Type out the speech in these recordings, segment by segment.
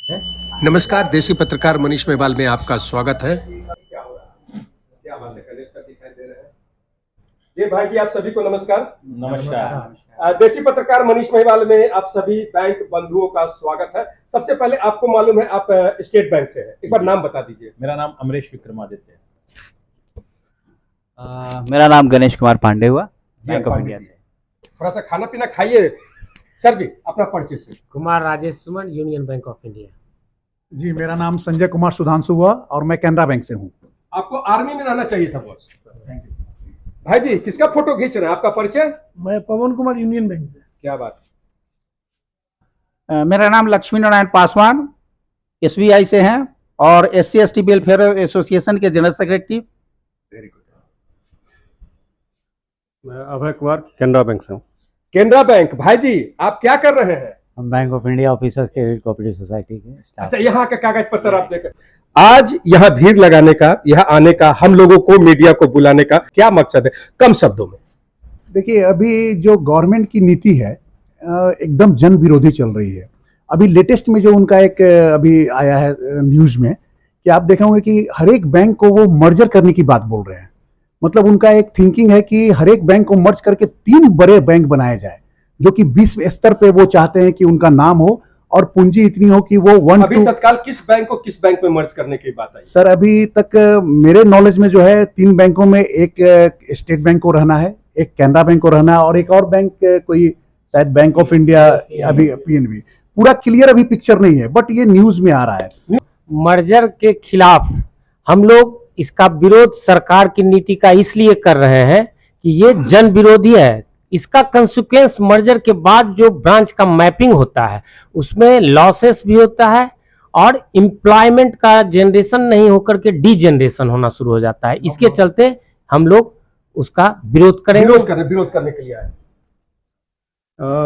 नमस्कार, देसी पत्रकार मनीष मेवाल में आपका स्वागत है। क्या हो रहा है? क्या बात है, गणेश सर दिखाई दे रहे हैं। जी भाई जी, आप सभी को नमस्कार। नमस्कार। देसी पत्रकार मनीष महिवाल में आप सभी बैंक बंधुओं का स्वागत है। सबसे पहले आपको मालूम है आप स्टेट बैंक से हैं, एक बार नाम बता दीजिए। मेरा नाम अमरेश विक्रमादित्य है। मेरा नाम गणेश कुमार पांडे हुआ, बैंक ऑफ इंडिया से। थोड़ा सा खाना पीना खाइए। सर जी अपना परिचय से। कुमार राजेश सुमन, यूनियन बैंक ऑफ इंडिया। जी, मेरा नाम संजय कुमार सुधांशु हुआ और मैं कैनरा बैंक से हूँ। आपको आर्मी में रहना चाहिए था बॉस। भाई जी किसका फोटो खींच रहे हैं, आपका परिचय? मैं पवन कुमार, यूनियन बैंक से। क्या बात। मेरा नाम लक्ष्मी नारायण पासवान, एसबीआई से हैं और SC ST वेलफेयर एसोसिएशन के जनरल सेक्रेटरी। Very good. मैं अभय कुमार कैनरा बैंक से हूँ। केनरा बैंक। भाई जी आप क्या कर रहे हैं? हम bank of India officers credit cooperative society के स्टाफ। अच्छा, यहाँ का कागज पत्र आप देखें। आज यहाँ भीड़ लगाने का, यहाँ आने का, हम लोगों को मीडिया को बुलाने का क्या मकसद है, कम शब्दों में? देखिए, अभी जो गवर्नमेंट की नीति है एकदम जन विरोधी चल रही है। अभी लेटेस्ट में जो उनका एक अभी आया है न्यूज में कि आप देखे होंगे कि हर एक बैंक को वो मर्जर करने की बात बोल रहे हैं। मतलब उनका एक थिंकिंग है कि हर एक बैंक को मर्ज करके 3 बड़े बैंक बनाए जाए, जो कि विश्व स्तर पे वो चाहते हैं कि उनका नाम हो और पूंजी इतनी हो कि वो अभी तत्काल किस बैंक को किस बैंक में मर्ज करने की बात आई? सर, अभी तक मेरे नॉलेज में जो है 3 बैंकों में, एक स्टेट बैंक को रहना है, एक कैनरा बैंक को रहना है और एक और बैंक कोई शायद बैंक ऑफ इंडिया, अभी PNB। पूरा क्लियर अभी पिक्चर नहीं है, बट ये न्यूज में आ रहा है। मर्जर के खिलाफ हम लोग इसका विरोध सरकार की नीति का इसलिए कर रहे हैं कि ये जन विरोधी है। इसका कंसिक्वेंस मर्जर के बाद जो ब्रांच का मैपिंग होता है उसमें लॉसेस भी होता है और एम्प्लॉयमेंट का जनरेशन नहीं होकर के डी जनरेशन होना शुरू हो जाता है। इसके चलते हम लोग उसका विरोध करेंगे। विरोध करने के लिए आए।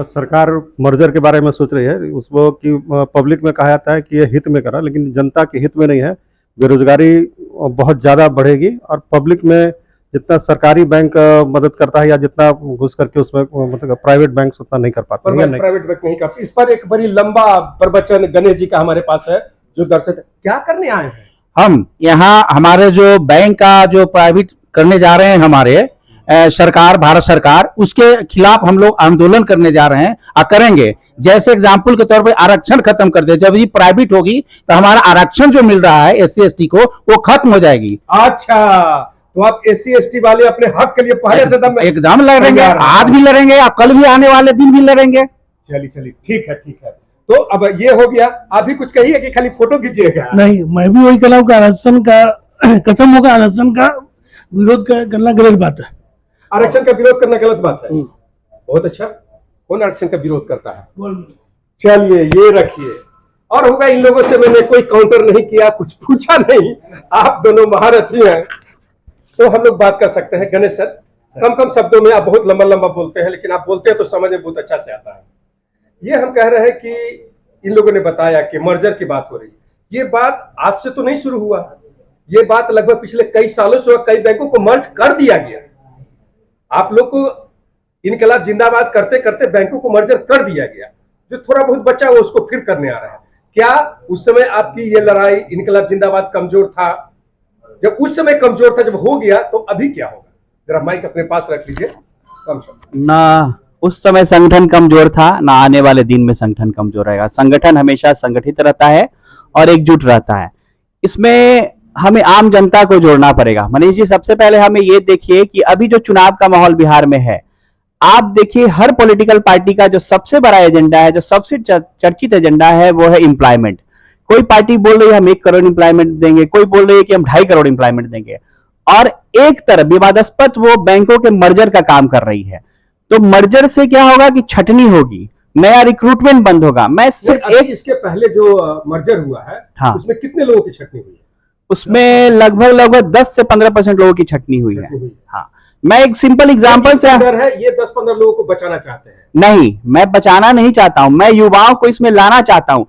सरकार मर्जर के बारे में सोच रही है, उसको कि पब्लिक में कहा जाता है कि ये हित में करा, लेकिन जनता के हित में नहीं है। बेरोजगारी बहुत ज़्यादा बढ़ेगी और पब्लिक में जितना सरकारी बैंक मदद करता है या जितना घुस करके उसमें मतलब प्राइवेट बैंक उतना नहीं कर पाते हैं। प्राइवेट बैंक नहीं करते। इस पर एक बड़ी लंबा प्रवचन गणेश जी का हमारे पास है, जो दर्शक क्या करने आए हैं। हम यहाँ हमारे जो बैंक का जो प्राइवेट करने जा रहे हैं, हमारे सरकार, भारत सरकार, उसके खिलाफ हम लोग आंदोलन करने जा रहे हैं और करेंगे। जैसे एग्जाम्पल के तौर पर आरक्षण खत्म कर दे। जब ये प्राइवेट होगी तो हमारा आरक्षण जो मिल रहा है SC ST को, वो खत्म हो जाएगी। अच्छा, तो आप SC ST वाले अपने हक के लिए पहले से एकदम लड़ेंगे, आज भी लड़ेंगे और कल भी आने वाले दिन भी लड़ेंगे। चलिए ठीक है। तो अब ये हो गया, आप भी कुछ कहिए कि खाली फोटो खींचिएगा? नहीं, मैं भी वही कह रहा हूँ कि आरक्षण का खत्म होगा, आरक्षण का विरोध करना गलत बात है। आरक्षण का विरोध करना गलत बात है। बहुत अच्छा। कौन आरक्षण का विरोध करता है? चलिए ये रखिए। और होगा, इन लोगों से मैंने कोई काउंटर नहीं किया, कुछ पूछा नहीं। आप दोनों महारथी हैं तो हम लोग बात कर सकते हैं। गणेश सर, कम शब्दों में, आप बहुत लंबा बोलते हैं, लेकिन आप बोलते हैं तो समझ में बहुत अच्छा से आता है। ये हम कह रहे हैं कि इन लोगों ने बताया कि मर्जर की बात हो रही है। ये बात आज से तो नहीं शुरू हुआ, ये बात लगभग पिछले कई सालों से कई बैंकों को मर्ज कर दिया गया। आप लोग को इनकलाब जिंदाबाद करते करते बैंकों को मर्जर कर दिया गया। जो थोड़ा बहुत बचा वो उसको फिर करने आ रहा है। क्या उस समय आपकी ये लड़ाई इनकलाब जिंदाबाद कमजोर था? जब उस समय कमजोर था, जब हो गया तो अभी क्या होगा? जरा माइक अपने पास रख लीजिए। ना उस समय संगठन कमजोर था, ना आने वाले दिन में संगठन कमजोर रहेगा। संगठन हमेशा संगठित रहता है और एकजुट रहता है। इसमें हमें आम जनता को जोड़ना पड़ेगा। मनीष जी, सबसे पहले हमें ये देखिए कि अभी जो चुनाव का माहौल बिहार में है, आप देखिए हर पॉलिटिकल पार्टी का जो सबसे बड़ा एजेंडा है, जो सबसे चर्चित एजेंडा है, वो है एम्प्लॉयमेंट। कोई पार्टी बोल रही है हम 1 करोड़ एम्प्लॉयमेंट देंगे, कोई बोल रही है कि हम 2.5 करोड़ एम्प्लॉयमेंट देंगे, और एक तरफ विवादास्पद वो बैंकों के मर्जर का काम कर रही है। तो मर्जर से क्या होगा कि छटनी होगी, नया रिक्रूटमेंट बंद होगा। मैं सिर्फ एक, इसके पहले जो मर्जर हुआ है, हाँ, उसमें कितने लोगों की छटनी हुई है? उसमें लगभग 10 से 15% लोगों की छटनी हुई है। हाँ, मैं एक सिंपल एग्जांपल से है, ये 10-15 लोगों को बचाना चाहते हैं। नहीं, मैं बचाना नहीं चाहता हूं, मैं युवाओं को इसमें लाना चाहता हूं।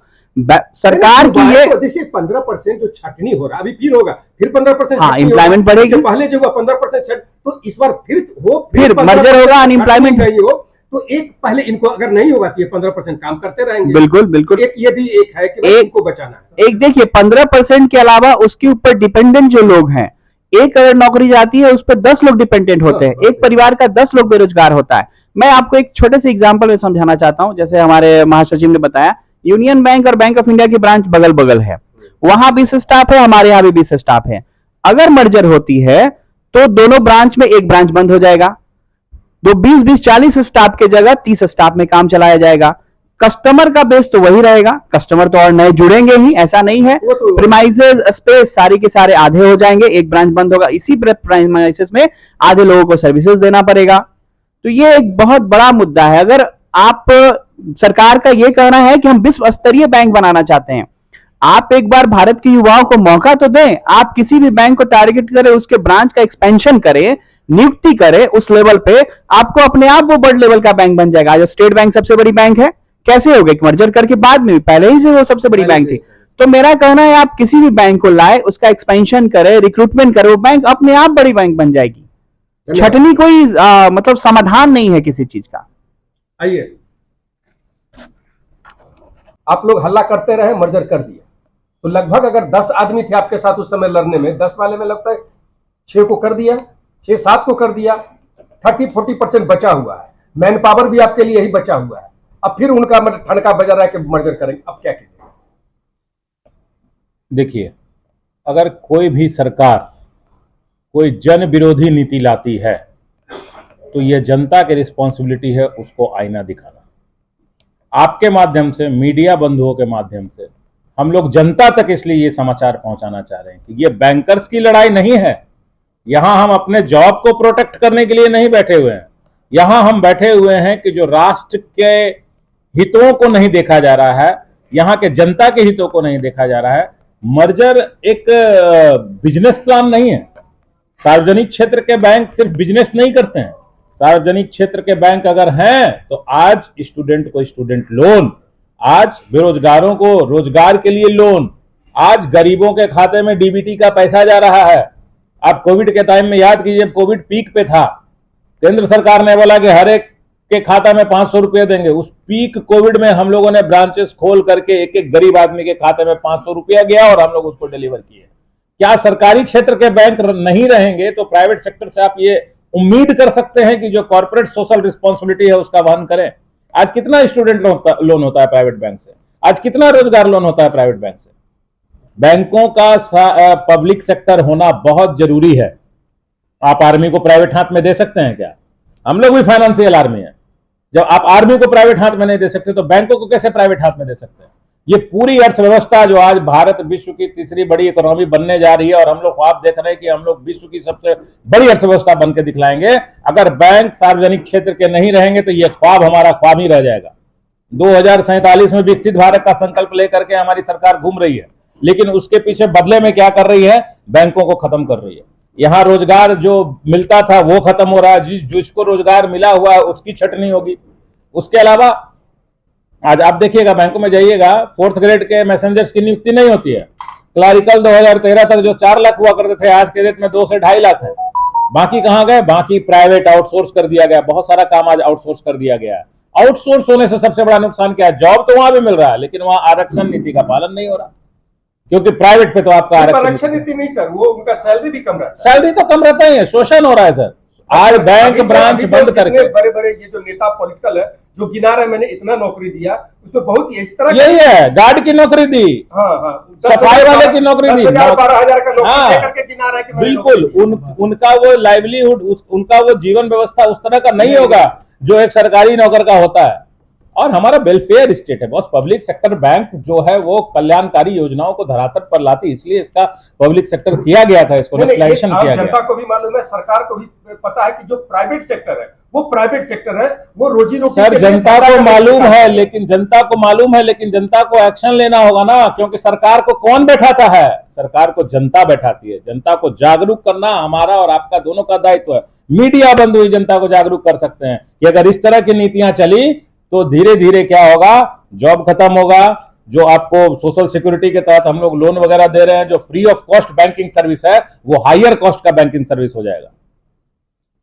सरकार की ये जैसे 15% जो छटनी हो रहा है, अभी फिर होगा, फिर 15%। हाँ, एम्प्लॉयमेंट बढ़ेगी। पहले जो हुआ 15% छट, तो इस बार फिर मर्जर होगा, अनएम्प्लॉयमेंट नहीं हो, तो एक पहले इनको अगर नहीं होगा तो ये 15% काम करते रहेंगे। बिल्कुल बिल्कुल। एक ये भी एक है कि भाई इनको बचाना है। एक देखिए 15% के अलावा उसके ऊपर डिपेंडेंट जो लोग हैं, एक अगर नौकरी जाती है उस पर 10 लोग डिपेंडेंट होते हैं, एक परिवार का 10 लोग बेरोजगार होता है। मैं आपको एक छोटे से एग्जांपल में समझाना चाहता हूं। जैसे हमारे महासचिव ने बताया, यूनियन बैंक और बैंक ऑफ इंडिया की ब्रांच बगल बगल है, वहां 20 स्टाफ है, हमारे यहाँ भी 20 स्टाफ है। अगर मर्जर होती है तो दोनों ब्रांच में एक ब्रांच बंद हो जाएगा, तो 20-20 40 स्टाफ के जगह 30 स्टाफ में काम चलाया जाएगा। कस्टमर का बेस तो वही रहेगा, कस्टमर तो और नए जुड़ेंगे ही, ऐसा नहीं है। प्रीमाइसेस स्पेस सारी के सारे आधे हो जाएंगे, एक ब्रांच बंद होगा, इसी प्रीमाइसेस में आधे लोगों को सर्विसेज देना पड़ेगा। तो ये एक बहुत बड़ा मुद्दा है। अगर आप सरकार का ये कहना है कि हम विश्व स्तरीय बैंक बनाना चाहते हैं, आप एक बार भारत के युवाओं को मौका तो दें। आप किसी भी बैंक को टारगेट करें, उसके ब्रांच का एक्सपेंशन करें, नियुक्ति करें उस लेवल पे, आपको अपने आप वो बड़े लेवल का बैंक बन जाएगा। आज स्टेट बैंक सबसे बड़ी बैंक है, कैसे हो गई? मर्जर करके बाद में, पहले ही से वो सबसे बड़ी बैंक थी। तो मेरा कहना है आप किसी भी बैंक को लाए, उसका एक्सपेंशन करें, रिक्रूटमेंट करें, वो बैंक अपने आप बड़ी बैंक बन जाएगी। छटनी कोई मतलब समाधान नहीं है किसी चीज का। आइए, आप लोग हल्ला करते रहे, मर्जर कर दिया, तो लगभग अगर 10 आदमी थे आपके साथ उस समय लड़ने में, 10 वाले में लगता है 6 को कर दिया, 6-7 को कर दिया, 30-40% बचा हुआ है। मैन पावर भी आपके लिए ही बचा हुआ है। अब फिर उनका ठनका बजा रहा है कि मर्जर करेंगे, अब क्या कीजिए? देखिए, अगर कोई भी सरकार कोई जन विरोधी नीति लाती है तो यह जनता की रिस्पॉन्सिबिलिटी है उसको आईना दिखाना। आपके माध्यम से, मीडिया बंधुओं के माध्यम से हम लोग जनता तक इसलिए ये समाचार पहुंचाना चाह रहे हैं कि ये बैंकर्स की लड़ाई नहीं है। यहां हम अपने जॉब को प्रोटेक्ट करने के लिए नहीं बैठे हुए हैं, यहां हम बैठे हुए हैं कि जो राष्ट्र के हितों को नहीं देखा जा रहा है, यहां के जनता के हितों को नहीं देखा जा रहा है। मर्जर एक बिजनेस प्लान नहीं है। सार्वजनिक क्षेत्र के बैंक सिर्फ बिजनेस नहीं करते हैं। सार्वजनिक क्षेत्र के बैंक अगर हैं तो आज स्टूडेंट को स्टूडेंट लोन, आज बेरोजगारों को रोजगार के लिए लोन, आज गरीबों के खाते में डीबीटी का पैसा जा रहा है। आप कोविड के टाइम में याद कीजिए, कोविड पीक पे था, केंद्र सरकार ने बोला कि हर एक के खाता में 500 रुपए देंगे। उस पीक कोविड में हम लोगों ने ब्रांचेस खोल करके एक एक गरीब आदमी के खाते में 500 रुपया गया और हम लोग उसको डिलीवर किए। क्या सरकारी क्षेत्र के बैंक नहीं रहेंगे तो प्राइवेट सेक्टर से आप ये उम्मीद कर सकते हैं कि जो कॉर्पोरेट सोशल रिस्पॉन्सिबिलिटी है उसका वहन करें? आज कितना स्टूडेंट लोन होता है प्राइवेट बैंक से? आज कितना रोजगार लोन होता है प्राइवेट बैंक से? बैंकों का पब्लिक सेक्टर होना बहुत जरूरी है। आप आर्मी को प्राइवेट हाथ में दे सकते हैं क्या? हम लोग भी फाइनेंशियल आर्मी है। जब आप आर्मी को प्राइवेट हाथ में नहीं दे सकते तो बैंकों को कैसे प्राइवेट हाथ में दे सकते हैं? ये पूरी अर्थव्यवस्था जो आज भारत विश्व की तीसरी बड़ी इकोनॉमी बनने जा रही है और हम लोग ख्वाब देख रहे हैं कि हम लोग विश्व की सबसे बड़ी अर्थव्यवस्था बन के दिखलाएंगे, अगर बैंक सार्वजनिक क्षेत्र के नहीं रहेंगे तो ये ख्वाब हमारा ख्वाब ही रह जाएगा। 2047 में विकसित भारत का संकल्प लेकर के हमारी सरकार घूम रही है, लेकिन उसके पीछे बदले में क्या कर रही है? बैंकों को खत्म कर रही है। यहां रोजगार जो मिलता था वो खत्म हो रहा है, जिसको रोजगार मिला हुआ है उसकी छटनी होगी। उसके अलावा आज आप देखिएगा, बैंकों में जाइएगा, 4th ग्रेड के मैसेंजर्स की नियुक्ति नहीं होती है। क्लरिकल 2013 तक जो 4 लाख हुआ करते थे, आज के डेट में 2 से 2.5 लाख है। बाकी कहां गए? बाकी प्राइवेट आउटसोर्स कर दिया गया। बहुत सारा काम आज आउटसोर्स कर दिया गया है। आउटसोर्स होने से सबसे बड़ा नुकसान क्या है? जॉब तो वहां भी मिल रहा है, लेकिन वहां आरक्षण नीति का पालन नहीं हो रहा, क्योंकि प्राइवेट पे तो आपका आरक्षण नीति नहीं सर, वो उनका सैलरी भी कम रहता है। सैलरी तो कम रहता ही है, शोषण हो रहा है सर। आज बैंक ब्रांच बंद करके बड़े बड़े ये जो नेता पॉलिटिकल है जो गिना रहे, मैंने इतना नौकरी दिया, उसमें बहुत इस तरह यही है, गार्ड की नौकरी दी, सफाई वाले की नौकरी दी, 12,000 का नौकरी देकर के गिना रहे कि बिल्कुल उनका वो लाइवलीहुड, उनका वो जीवन व्यवस्था उस तरह का नहीं होगा जो एक सरकारी नौकर का होता है। और हमारा वेलफेयर स्टेट है बॉस। पब्लिक सेक्टर बैंक जो है वो कल्याणकारी योजनाओं को धरातल पर लाती, इसलिए इसका पब्लिक सेक्टर किया गया था, इसको नेशनलाइजेशन किया गया। जनता को भी मालूम है, सरकार को भी पता है कि जो प्राइवेट सेक्टर है वो प्राइवेट सेक्टर है, वो रोजी रोटी सर जनता को मालूम है, लेकिन जनता को एक्शन लेना होगा ना, क्योंकि सरकार को कौन बैठाता है? सरकार को जनता बैठाती है। जनता को जागरूक करना हमारा और आपका दोनों का दायित्व है। मीडिया बंधु ही जनता को जागरूक कर सकते हैं कि अगर इस तरह की नीतियां चली तो धीरे धीरे क्या होगा? जॉब खत्म होगा। जो आपको सोशल सिक्योरिटी के तहत हम लोग लोन वगैरह दे रहे हैं, जो free of cost banking service है, वो हायर कॉस्ट का बैंकिंग सर्विस हो जाएगा।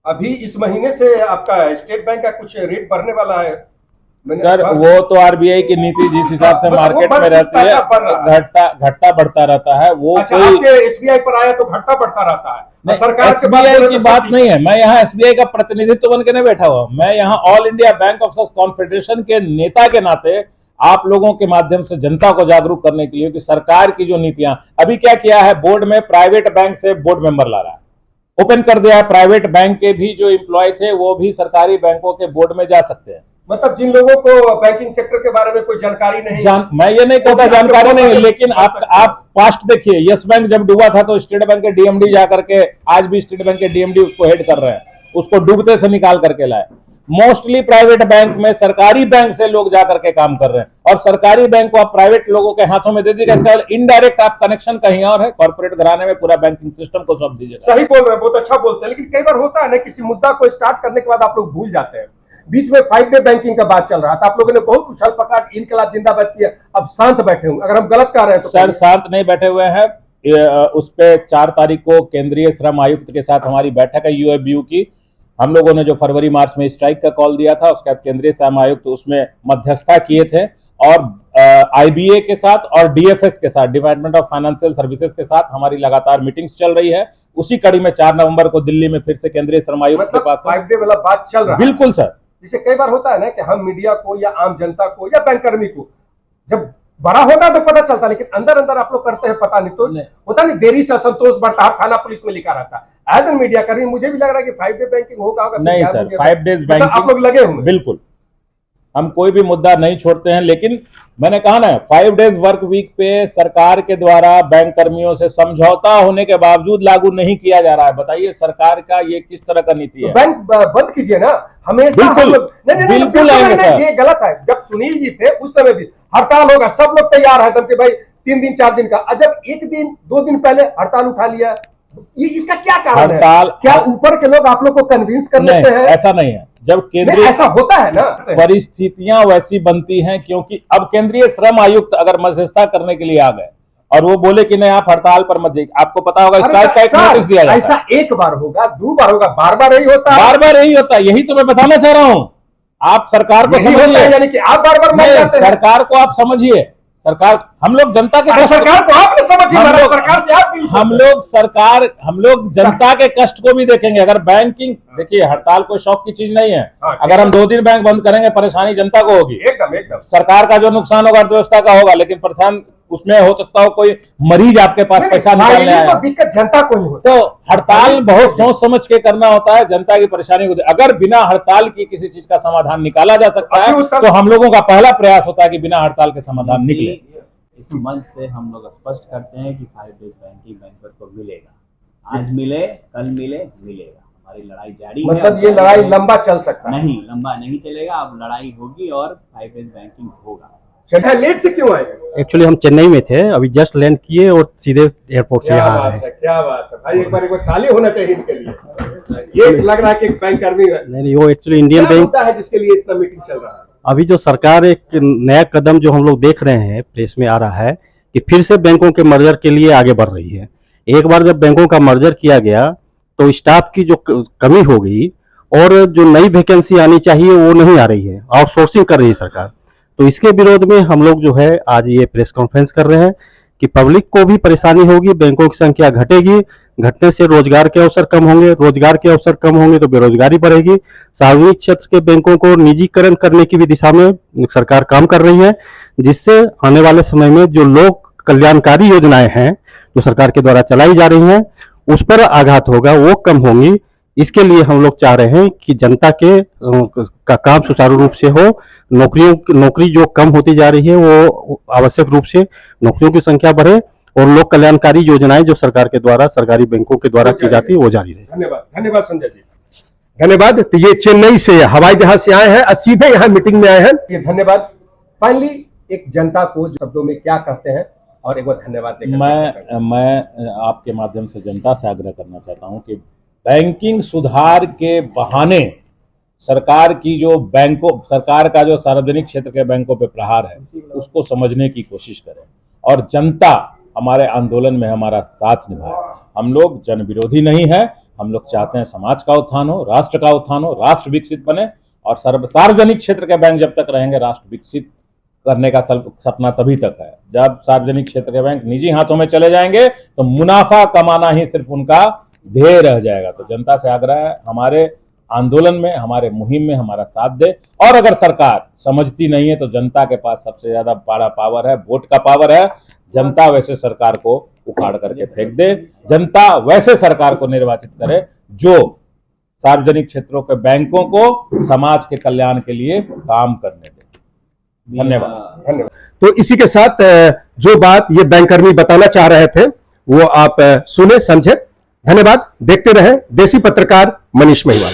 अभी इस महीने से आपका स्टेट बैंक का कुछ रेट बढ़ने वाला है। सर वो तो आरबीआई की नीति जिस हिसाब से मार्केट में रहती है घटता बढ़ता रहता है। वो अच्छा, कोई आपके एसबीआई पर आया तो घटता बढ़ता रहता है। नहीं, सरकार के एसबीआई की बात नहीं है। मैं यहाँ एसबीआई का प्रतिनिधित्व बन के नहीं बैठा हुआ, मैं यहाँ all India bank officers confederation के नेता के नाते आप लोगों के माध्यम से जनता को जागरूक करने के लिए कि सरकार की जो नीतियां अभी क्या किया है, बोर्ड में प्राइवेट बैंक से बोर्ड मेंबर ला रहा है, ओपन कर दिया है। प्राइवेट बैंक के भी जो एम्प्लॉय थे वो भी सरकारी बैंकों के बोर्ड में जा सकते हैं। मतलब जिन लोगों को बैंकिंग सेक्टर के बारे में कोई जानकारी नहीं, मैं ये नहीं कहता जानकारी नहीं, लेकिन आप पास्ट देखिए, यस बैंक जब डूबा था तो स्टेट बैंक के डीएमडी जाकर के, आज भी स्टेट बैंक के डीएमडी उसको हेड कर रहे हैं, उसको डूबते से निकाल करके लाए। मोस्टली प्राइवेट बैंक में सरकारी बैंक से लोग जाकर के काम कर रहे हैं, और सरकारी बैंक को आप प्राइवेट लोगों के हाथों में दे दीजिएगा, इसका इनडायरेक्ट आप कनेक्शन कहीं और है, कॉर्पोरेट घराने में पूरा बैंकिंग सिस्टम को सौंप दीजिए। सही बोल रहे हैं, बहुत अच्छा बोलते हैं, लेकिन कई बार होता है ना, किसी मुद्दा को स्टार्ट करने के बाद आप लोग भूल जाते हैं। बीच में 5 डे बैंकिंग का बात चल रहा था, आप लोगों ने बहुत उछल पकड़ इनकलाब जिंदाबाद किया, अब शांत बैठे होंगे। अगर हम गलत कह रहे हैं तो सर शांत नहीं बैठे हुए हैं। उस पे 4 तारीख को केंद्रीय श्रम आयुक्त के साथ हमारी बैठक है यूएबीयू की। हम लोगों ने जो फरवरी मार्च में स्ट्राइक का कॉल दिया था, उसके बाद केंद्रीय श्रम आयुक्त उसमें मध्यस्थता किए थे, और आईबीए के साथ और डीएफएस के साथ, डिपार्टमेंट ऑफ फाइनेंशियल सर्विसेज के साथ हमारी लगातार मीटिंग्स चल रही है। उसी कड़ी में 4 नवंबर को दिल्ली में फिर से केंद्रीय श्रम आयुक्त के पास 5 डे वाला बात चल रहा है। बिल्कुल सर। जैसे कई बार होता है ना कि हम मीडिया को या आम जनता को या बैंककर्मी को जब बड़ा होता है तो पता चलता है, लेकिन अंदर अंदर आप लोग करते हैं पता नहीं, तो होता नहीं, देरी से असंतोष बढ़ता है, थाना पुलिस में लिखा रहता है। एज एन मीडिया कर्मी मुझे भी लग रहा है कि 5 डे बैंकिंग होगा नहीं सर, 5 डेज बैंकिंग आप लोग लगे होंगे। बिल्कुल, हम कोई भी मुद्दा नहीं छोड़ते हैं, लेकिन मैंने कहा ना 5 डेज वर्क वीक पे सरकार के द्वारा बैंक कर्मियों से समझौता होने के बावजूद लागू नहीं किया जा रहा है। बताइए सरकार का ये किस तरह का नीति है? बैंक बंद कीजिए ना, हमेशा बिल्कुल, बिल्कुल आएंगे सर। ये गलत है। जब सुनील जी थे उस समय भी हड़ताल होगा, सब लोग तैयार है कि भाई 3 दिन 4 दिन का, जब 1 दिन 2 दिन पहले हड़ताल उठा लिया, ये इसका क्या कारण है? क्या ऊपर के लोग आप लोग को कन्विंस कर लेते हैं? ऐसा नहीं है, जब केंद्रीय ऐसा होता है ना, परिस्थितियां वैसी बनती हैं, क्योंकि अब केंद्रीय श्रम आयुक्त अगर मध्यस्थता करने के लिए आ गए और वो बोले कि नहीं आप हड़ताल पर मत जाइए, आपको पता होगा स्ट्राइक का एक नोटिस दिया जाता है। ऐसा एक बार होगा, 2 बार होगा, बार-बार यही होता है। बार-बार यही होता है, यही तो मैं बताना चाह रहा हूं। आप सरकार को समझिए, यानी कि आप बार-बार मत जाते हैं। सरकार को आप समझिए, सरकार, हम लोग जनता के सरकार को आप समझिए, सरकार से आप हम लोग जनता के कष्ट को भी देखेंगे। अगर बैंकिंग, देखिए हड़ताल कोई शौक की चीज नहीं है। अगर हम 2 दिन बैंक बंद करेंगे परेशानी जनता को होगी, एकदम सरकार का जो नुकसान होगा अर्थव्यवस्था का होगा, लेकिन परेशान उसमें हो सकता हो कोई मरीज आपके पास पैसा निकालने आया, दिक्कत जनता को ही होती है। तो हड़ताल बहुत सोच समझ के करना होता है, जनता की परेशानी को। अगर बिना हड़ताल की किसी चीज का समाधान निकाला जा सकता है तो हम लोगों का पहला प्रयास होता है कि बिना हड़ताल के समाधान निकले। इस मंच से हम लोग स्पष्ट करते हैं कि 5 डेज बैंकिंग बैंकर को मिलेगा, आज मिले कल मिलेगा। हमारी लड़ाई जारी है। मतलब ये लड़ाई लंबा चल सकता है? नहीं, लंबा नहीं चलेगा, अब लड़ाई होगी और 5 डेज बैंकिंग होगा। चलिए, लेट से क्यों आए? एक्चुअली हम चेन्नई में थे, अभी जस्ट लैंड किए और सीधे एयरपोर्ट से यहाँ आए। क्या बात है भाई, एक बार ताली होना चाहिए इनके लिए। ये लग रहा है कि बैंक कर्मी है। नहीं, वो एक्चुअली इंडियन बैंक है जिसके लिए इतना मीटिंग चल रहा है। अभी जो सरकार एक नया कदम जो हम लोग देख रहे हैं, प्रेस में आ रहा है कि फिर से बैंकों के मर्जर के लिए आगे बढ़ रही है। एक बार जब बैंकों का मर्जर किया गया तो स्टाफ की जो कमी हो गई और जो नई वैकेंसी आनी चाहिए वो नहीं आ रही है, आउटसोर्सिंग कर रही है सरकार। तो इसके विरोध में हम लोग जो है आज ये प्रेस कॉन्फ्रेंस कर रहे हैं कि पब्लिक को भी परेशानी होगी, बैंकों की संख्या घटेगी, घटने से रोजगार के अवसर कम होंगे, रोजगार के अवसर कम होंगे तो बेरोजगारी बढ़ेगी। सार्वजनिक क्षेत्र के बैंकों को निजीकरण करने की भी दिशा में सरकार काम कर रही है, जिससे आने वाले समय में जो लोक कल्याणकारी योजनाएं हैं जो सरकार के द्वारा चलाई जा रही हैं उस पर आघात होगा, वो कम होंगी। इसके लिए हम लोग चाह रहे हैं कि जनता के का काम सुचारू रूप से हो, नौकरी जो कम होती जा रही है वो आवश्यक रूप से नौकरियों की संख्या बढ़े और लोक कल्याणकारी योजनाएं जो सरकार के द्वारा, सरकारी बैंकों के द्वारा की जाती है वो जारी रहे। धन्यवाद संजय जी, धन्यवाद। तो ये चेन्नई से हवाई जहाज से आए हैं और सीधे यहाँ मीटिंग में आए हैं, ये धन्यवाद। फाइनली एक जनता को शब्दों में क्या कहते हैं और एक बार धन्यवाद देकर मैं आपके माध्यम से जनता से आग्रह करना चाहता हूं कि बैंकिंग सुधार के बहाने सरकार की जो बैंकों, सरकार का जो सार्वजनिक क्षेत्र के बैंकों पे प्रहार है उसको समझने की कोशिश करें और जनता हमारे आंदोलन में हमारा साथ निभाए। हम लोग जन विरोधी नहीं है, हम लोग चाहते हैं समाज का उत्थान हो, राष्ट्र का उत्थान हो, राष्ट्र विकसित बने। और सार्वजनिक क्षेत्र के बैंक जब तक रहेंगे, राष्ट्र विकसित करने का सपना तभी तक है। जब सार्वजनिक क्षेत्र के बैंक निजी हाथों में चले जाएंगे तो मुनाफा कमाना ही सिर्फ उनका ध्येय रह जाएगा। तो जनता से आग्रह है, हमारे आंदोलन में, हमारे मुहिम में हमारा साथ दे। और अगर सरकार समझती नहीं है तो जनता के पास सबसे ज्यादा बड़ा पावर है, वोट का पावर है। जनता वैसे सरकार को उखाड़ करके फेंक दे, जनता वैसे सरकार को निर्वाचित करे जो सार्वजनिक क्षेत्रों के बैंकों को समाज के कल्याण के लिए काम करने दे। धन्यवाद। धन्यवाद। तो इसी के साथ जो बात ये बैंककर्मी बताना चाह रहे थे वो आप सुने, समझे। धन्यवाद। देखते रहे देसी पत्रकार मनीष महिवाल।